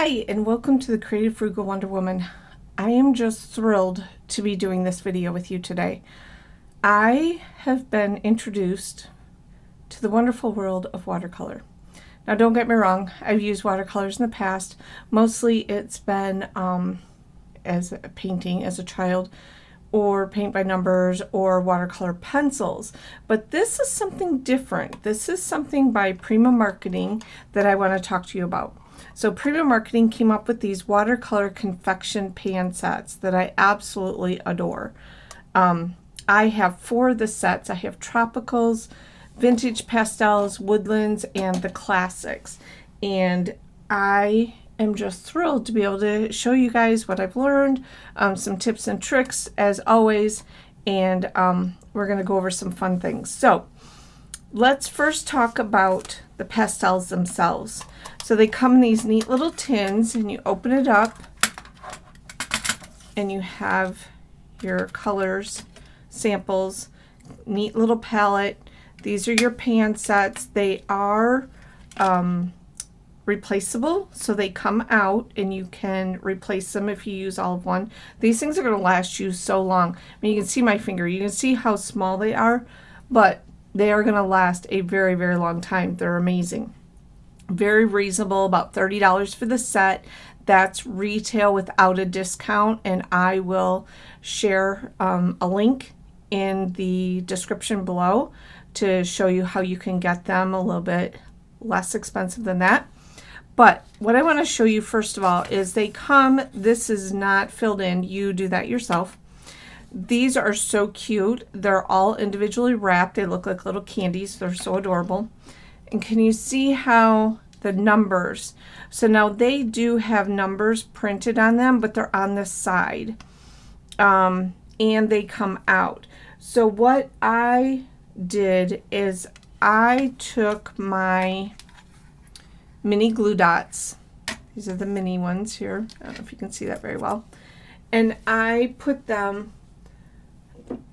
Hi, and welcome to the Creative Frugal Wonder Woman. I am just thrilled to be doing this video with you today. I have been introduced to the wonderful world of watercolor. Now, don't get me wrong, I've used watercolors in the past. Mostly it's been as a painting as a child, or paint by numbers, or watercolor pencils. But this is something different. This is something by Prima Marketing that I want to talk to you about. So Prima Marketing came up with these watercolor confection pan sets that I absolutely adore. I have 4 of the sets. I have tropicals, vintage pastels, woodlands, and the classics. And I am just thrilled to be able to show you guys what I've learned, some tips and tricks as always, and we're going to go over some fun things. So let's first talk about the pastels themselves. So they come in these neat little tins, and you open it up and you have your colors, samples, neat little palette. These are your pan sets. They are replaceable, so they come out and you can replace them if you use all of one. These things are going to last you so long. I mean, you can see my finger. You can see how small they are, but they are going to last a very, very long time. They're amazing. Very reasonable, about $30 for the set. That's retail without a discount, and I will share a link in the description below to show you how you can get them a little bit less expensive than that. But what I want to show you first of all is they come, this is not filled in, you do that yourself. These are so cute. They're all individually wrapped. They look like little candies. They're so adorable. And can you see how the numbers, so now they do have numbers printed on them, but they're on the side, and they come out. So what I did is I took my mini glue dots. These are the mini ones here. I don't know if you can see that very well. And I put them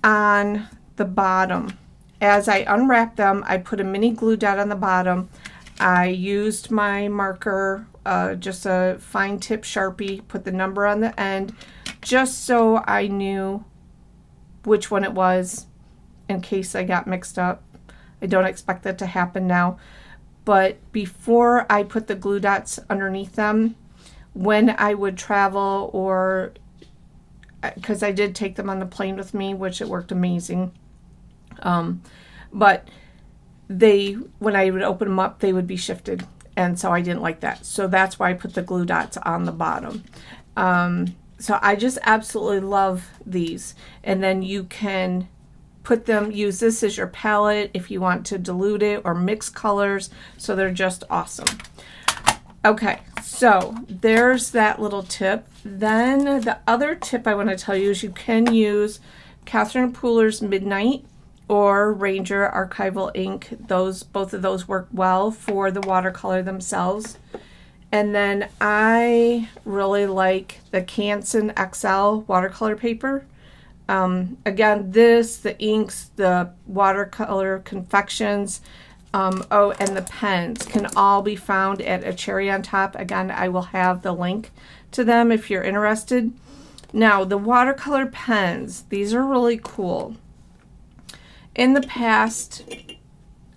on the bottom. As I unwrapped them, I put a mini glue dot on the bottom. I used my marker, just a fine tip Sharpie, put the number on the end, just so I knew which one it was in case I got mixed up. I don't expect that to happen now. But before I put the glue dots underneath them, when I would travel, or because I did take them on the plane with me, which it worked amazing. But when I would open them up, they would be shifted, and so I didn't like that. So that's why I put the glue dots on the bottom. So I just absolutely love these. And then you can put them, use this as your palette if you want to dilute it or mix colors. So they're just awesome. Okay, so there's that little tip. Then the other tip I want to tell you is you can use Catherine Pooler's Midnight or Ranger Archival ink. Both of those work well for the watercolor themselves. And then I really like the Canson XL Watercolor paper. Again, the inks, the watercolor confections, and the pens can all be found at A Cherry on Top. Again, I will have the link to them if you're interested. Now, the watercolor pens, these are really cool. In the past,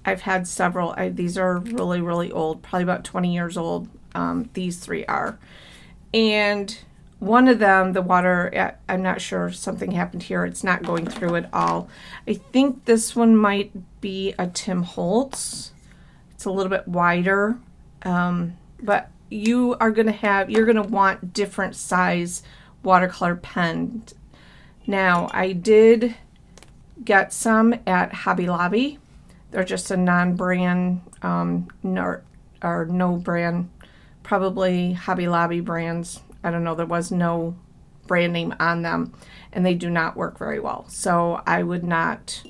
I've had several. These are really, really old, probably about 20 years old. These 3 are. And one of them, the water, I'm not sure, something happened here. It's not going through at all. I think this one might be a Tim Holtz. It's a little bit wider. But you're going to want different size watercolor pens. Now, I did get some at Hobby Lobby. They're just a non-brand, no brand, probably Hobby Lobby brands. I don't know, there was no brand name on them, and they do not work very well. So I would not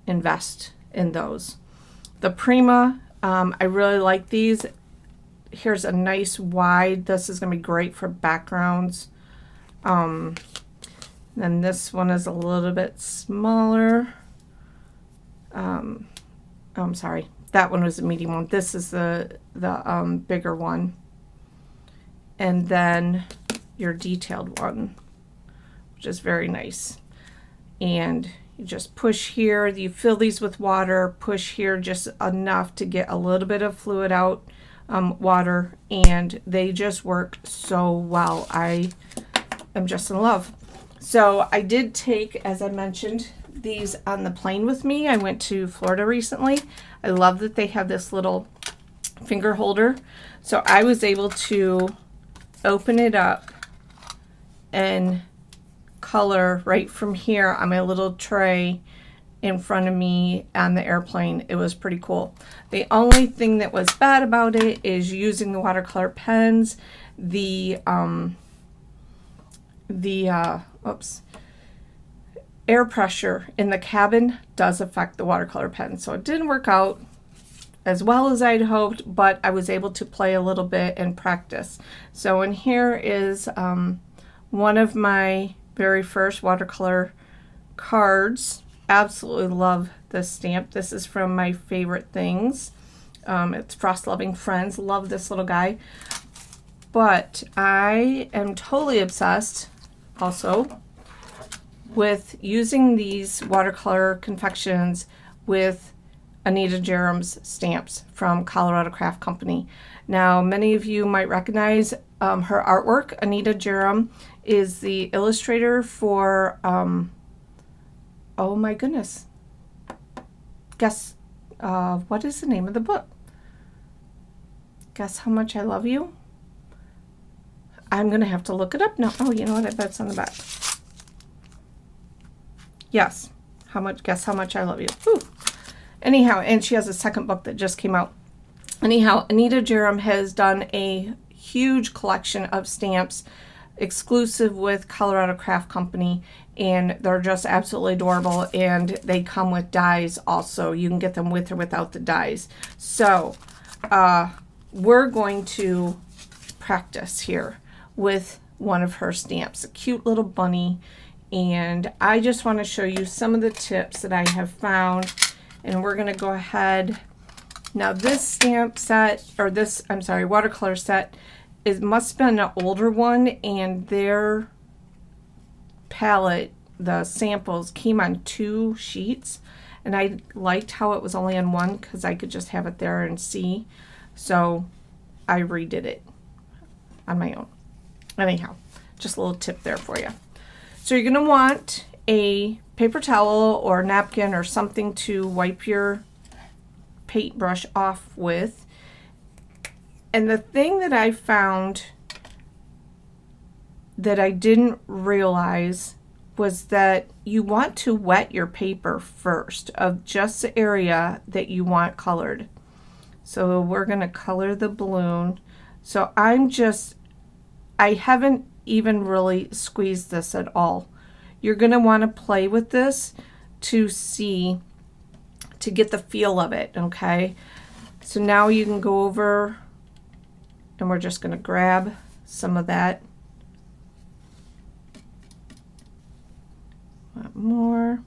invest in those. The Prima, I really like these. Here's a nice wide, this is going to be great for backgrounds. Then this one is a little bit smaller. I'm sorry, that one was a medium one. This is the bigger one. and then your detailed one, which is very nice. And you just push here, you fill these with water, push here just enough to get a little bit of fluid out, water, and they just work so well. I am just in love. So I did take, as I mentioned, these on the plane with me. I went to Florida recently. I love that they have this little finger holder. So I was able to open it up and color right from here on my little tray in front of me on the airplane. It was pretty cool. The only thing that was bad about it is using the watercolor pens. The air pressure in the cabin does affect the watercolor pen. So it didn't work out as well as I'd hoped, but I was able to play a little bit and practice. So in here is one of my very first watercolor cards. Absolutely love this stamp. This is from my favorite things. It's Frost Loving Friends. Love this little guy. But I am totally obsessed also with using these watercolor Confections with Anita Jerem's stamps from Colorado Craft Company. Now, many of you might recognize her artwork. Anita Jerem is the illustrator for, oh my goodness, guess, what is the name of the book? Guess How Much I Love You? I'm going to have to look it up now. Oh, you know what? I bet it's on the back. Yes. Guess How Much I Love You. Ooh. Anyhow, and she has a second book that just came out. Anyhow, Anita Jerem has done a huge collection of stamps exclusive with Colorado Craft Company, and they're just absolutely adorable, and they come with dies also. You can get them with or without the dies. So, we're going to practice here with one of her stamps, a cute little bunny, and I just want to show you some of the tips that I have found, and we're going to go ahead. Now this stamp set, or this, I'm sorry, watercolor set, it must have been an older one, and their palette, the samples, came on 2 sheets, and I liked how it was only on one because I could just have it there and see, so I redid it on my own. Anyhow, just a little tip there for you. So you're going to want a paper towel or napkin or something to wipe your paintbrush off with. And the thing that I found that I didn't realize was that you want to wet your paper first of just the area that you want colored. So we're going to color the balloon. So I haven't even really squeezed this at all. You're going to want to play with this to get the feel of it, okay? So now you can go over, and we're just going to grab some of that. More.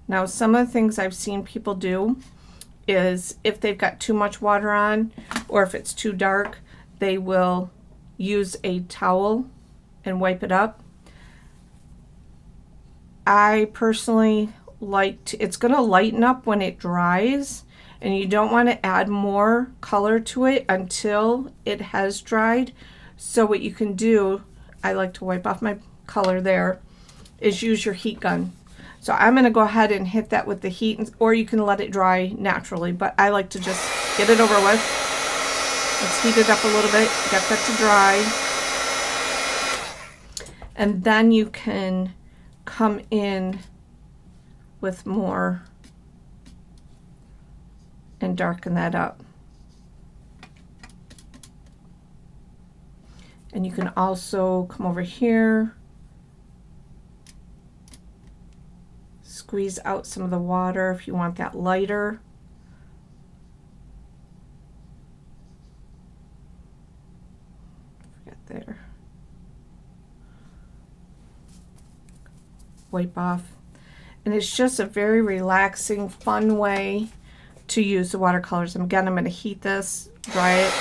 Now, some of the things I've seen people do is if they've got too much water on, or if it's too dark, they will use a towel and wipe it up. I personally it's going to lighten up when it dries, and you don't want to add more color to it until it has dried. So what you can do, I like to wipe off my color there, is use your heat gun. So I'm going to go ahead and hit that with the heat, or you can let it dry naturally, but I like to just get it over with. Let's heat it up a little bit, get that to dry. And then you can come in with more and darken that up. And you can also come over here, squeeze out some of the water if you want that lighter. There. Wipe off. And it's just a very relaxing, fun way to use the watercolors. Again, I'm going to heat this, dry it.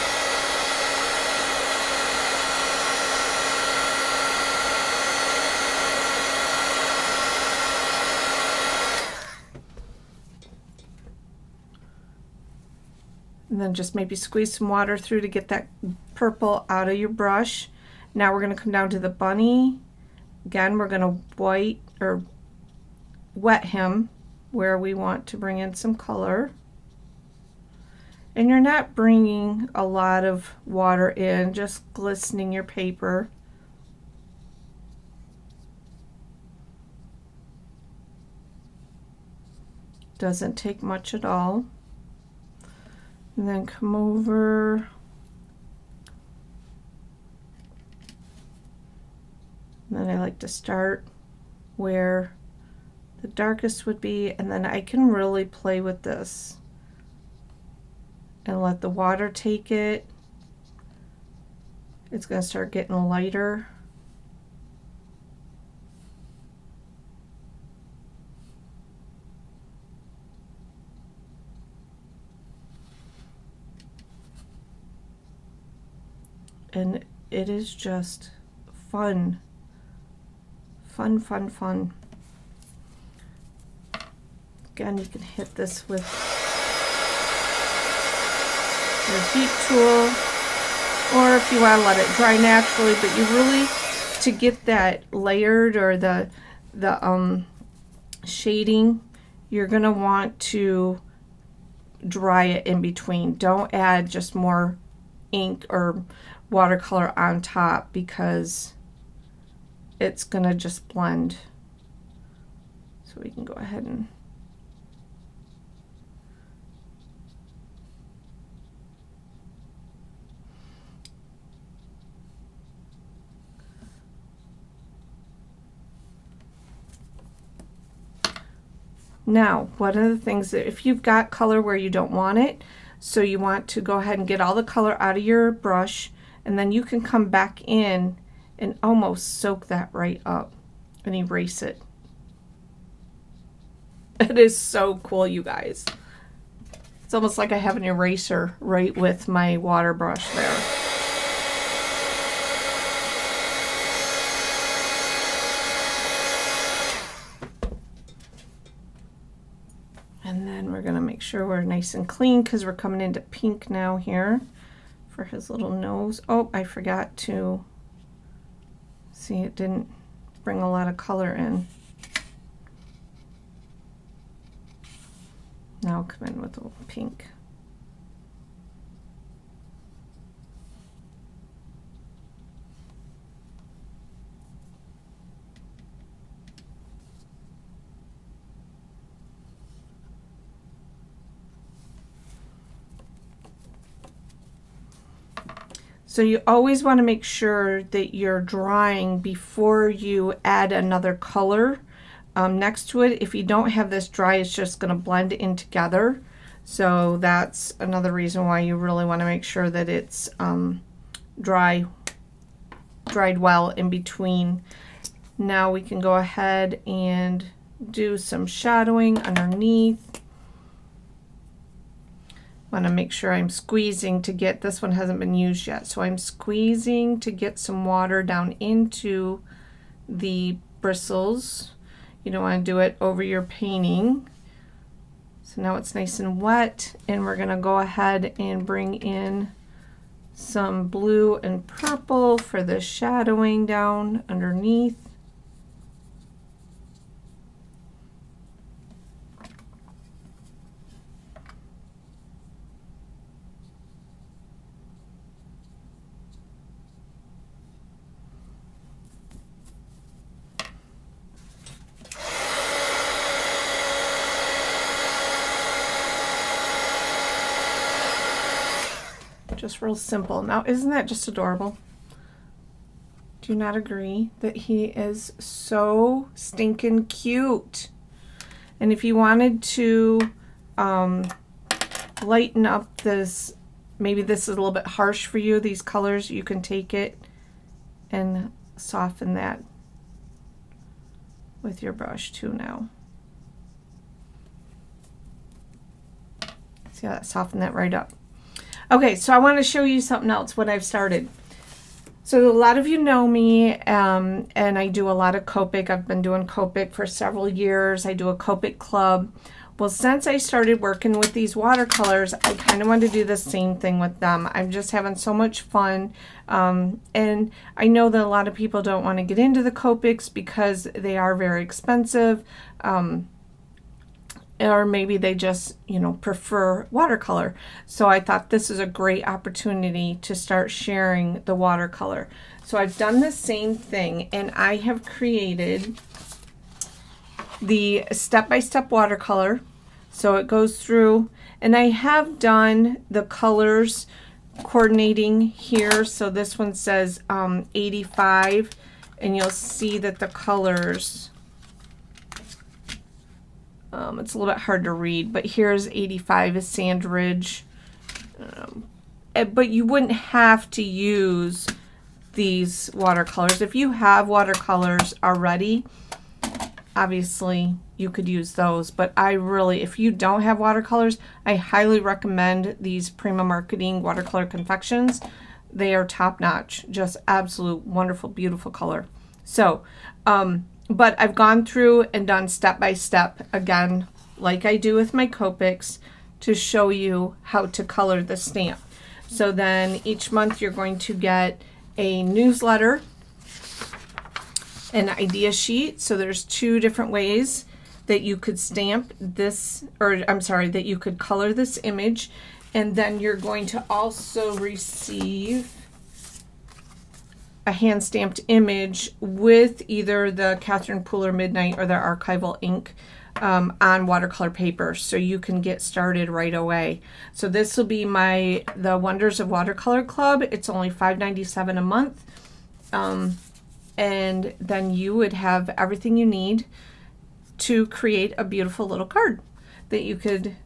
And then just maybe squeeze some water through to get that purple out of your brush. Now we're going to come down to the bunny. Again, we're going to wet him where we want to bring in some color. And you're not bringing a lot of water in, just glistening your paper. Doesn't take much at all. And then come over and then I like to start where the darkest would be, and then I can really play with this and let the water take it. It's going to start getting lighter. And it is just fun. Fun, fun, fun. Again, you can hit this with your heat tool, or if you want to let it dry naturally, but you really, to get that layered or the shading, you're going to want to dry it in between. Don't add just more ink or watercolor on top, because it's going to just blend. So we can go ahead and now, one of the things that if you've got color where you don't want it, so you want to go ahead and get all the color out of your brush, and then you can come back in and almost soak that right up and erase it. It is so cool, you guys. It's almost like I have an eraser right with my water brush there. And then we're going to make sure we're nice and clean, because we're coming into pink now here for his little nose. Oh, I forgot to see, it didn't bring a lot of color in. Now I'll come in with a little pink. So you always want to make sure that you're drying before you add another color next to it. If you don't have this dry, it's just going to blend in together. So that's another reason why you really want to make sure that it's dried well in between. Now we can go ahead and do some shadowing underneath. Want to make sure I'm squeezing to get, this one hasn't been used yet, so I'm squeezing to get some water down into the bristles. You don't want to do it over your painting. So now it's nice and wet, and we're going to go ahead and bring in some blue and purple for the shadowing down underneath. Just real simple. Now, isn't that just adorable? Do you not agree that he is so stinking cute? And if you wanted to lighten up this, maybe this is a little bit harsh for you, these colors, you can take it and soften that with your brush too now. See how that softened that right up. Okay, so I want to show you something else, what I've started. So a lot of you know me, and I do a lot of Copic. I've been doing Copic for several years. I do a Copic club. Well, since I started working with these watercolors, I kind of want to do the same thing with them. I'm just having so much fun. And I know that a lot of people don't want to get into the Copics because they are very expensive. Or maybe they just, you know, prefer watercolor. So I thought this is a great opportunity to start sharing the watercolor. So I've done the same thing, and I have created the step-by-step watercolor. So it goes through, and I have done the colors coordinating here. So this one says 85, and you'll see that the colors, it's a little bit hard to read, but here's 85 is Sand Ridge. But you wouldn't have to use these watercolors. If you have watercolors already, obviously you could use those, but if you don't have watercolors, I highly recommend these Prima Marketing Watercolor Confections. They are top-notch, just absolute wonderful, beautiful color. So, but I've gone through and done step-by-step, again, like I do with my Copics, to show you how to color the stamp. So then each month you're going to get a newsletter, an idea sheet. So there's 2 different ways that you could stamp this, or I'm sorry, that you could color this image. And then you're going to also receive a hand-stamped image with either the Catherine Pooler Midnight or the Archival ink on watercolor paper, so you can get started right away. So this will be the Wonders of Watercolor Club. It's only $5.97 a month, and then you would have everything you need to create a beautiful little card that you could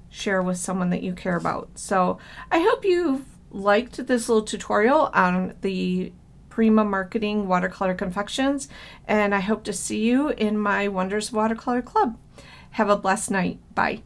share with someone that you care about. So I hope you've liked this little tutorial on the Prima Marketing Watercolor Confections, and I hope to see you in my Wonders of Watercolor Club. Have a blessed night. Bye.